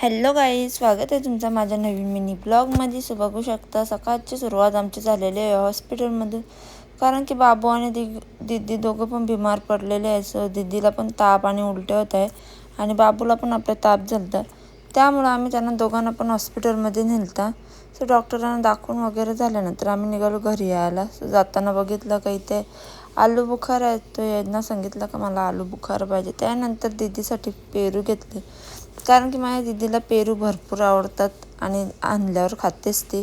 Hello guys, स्वागत आहे तुमचं माझ्या नवीन मिनी ब्लॉगमध्ये. बघू शकता सकाळची सुरुवात आमची झालेली आहे हॉस्पिटलमधून. कारण की बाबू आणि दीदी दोघं पण बिमार पडलेले आहे. सो दीदीला पण ताप आणि उलटे होत आहे आणि बाबूला पण आपला ताप झालता. त्यामुळं आम्ही त्यांना दोघांना पण हॉस्पिटलमध्ये नेलता. सो डॉक्टरांना दाखवून वगैरे झाल्यानंतर आम्ही निघालो घरी यायला. सो जाताना बघितलं का इथे आलू बुखार आहे. तो यांना सांगितलं का मला आलू बुखार पाहिजे. त्यानंतर दीदीसाठी पेरू घेतले, कारण की माझ्या दीदीला पेरू भरपूर आवडतात आणि आणल्यावर खातेच ती.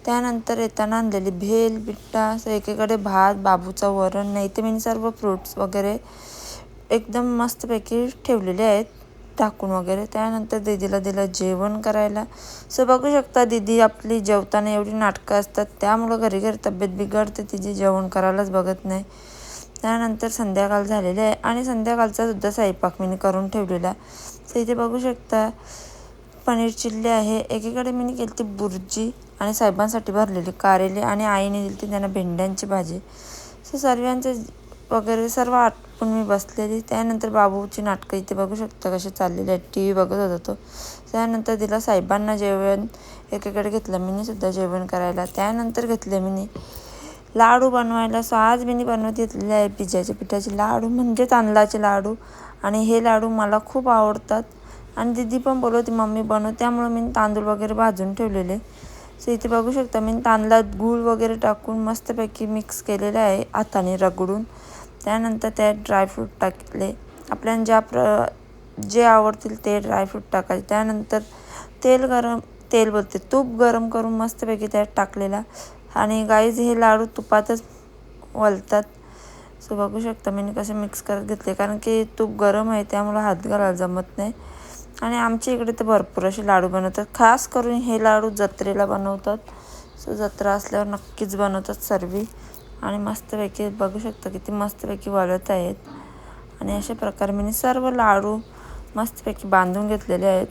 त्यानंतर येताना आणलेली भेल बिट्टा, असं एकीकडे भात, बाबूचं वरण, नाही ते मी सर्व फ्रूट्स वगैरे एकदम मस्तपैकी ठेवलेले आहेत टाकून वगैरे. त्यानंतर दीदीला दिलं जेवण करायला. सो बघू शकता दीदी आपली जेवताना एवढी नाटकं असतात, त्यामुळं घरी घरी तब्येत बिघडते, तिची जेवण करायलाच बघत नाही. त्यानंतर संध्याकाळ झालेली आहे आणि संध्याकाळचा सुद्धा स्वयंपाक मी करून ठेवलेला. सो इथे बघू शकता पनीर चिल्ली आहे. एकीकडे मी केली ती बुर्जी आणि साहेबांसाठी भरलेली कारेली आणि आईने दिली ती त्यांना भेंड्यांची भाजी. सो सर्वांचे वगैरे सर्व आटपून मी बसलेली. त्यानंतर बाबूची नाटकं इथे बघू शकता कशी चाललेली आहे. टी व्ही बघत होता तो. त्यानंतर दिला साहेबांना जेवण. एकीकडे घेतलं मी सुद्धा जेवण करायला. त्यानंतर घेतले मी लाडू बनवायला. सो आज मी बनवत घेतलेले आहे पिझ्झाच्या पिठाचे लाडू, म्हणजे तांदळाचे लाडू. आणि हे लाडू मला खूप आवडतात आणि दीदी पण बोलवते मम्मी बनव, त्यामुळं मी तांदूळ वगैरे भाजून ठेवलेले. सो इथे बघू शकता मी तांदळात गूळ वगैरे टाकून मस्तपैकी मिक्स केलेलं आहे हाताने रगडून. त्यानंतर त्यात ड्रायफ्रूट टाकले. आपल्याला जे आवडतील ते ड्रायफ्रूट टाकायचे. त्यानंतर तूप गरम करून मस्तपैकी त्यात टाकलेला. आणि गाईज हे लाडू तुपातच वलतात. सो बघू शकता मी कसे मिक्स करत घेतले, कारण की तूप गरम आहे त्यामुळं हात घालायला जमत नाही. आणि आमच्या इकडे तर भरपूर असे लाडू बनवतात. खास करून हे लाडू जत्रेला बनवतात. सो जत्रा असल्यावर नक्कीच बनवतात सर्व. आणि मस्तपैकी बघू शकता किती मस्तपैकी वळत आहेत. आणि अशा प्रकारे मी सर्व लाडू मस्तपैकी बांधून घेतलेले आहेत.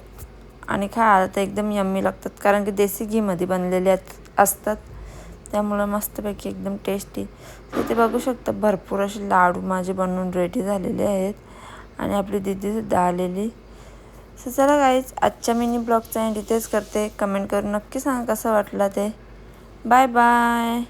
आणि खायला तर एकदम यम्मी लागतात, कारण की देसी घीमध्ये बनलेले असतात, त्यामुळं मस्तपैकी एकदम टेस्टी. इथे बघू शकता भरपूर असे लाडू माझे बनवून रेडी झालेले आहेत आणि आपली दीदीसुद्धा आलेली. सो चला गाईज, आजच्या मिनी ब्लॉगचा एंड इथेच करते. कमेंट करून नक्की सांगा कसं वाटलं ते. Bye bye.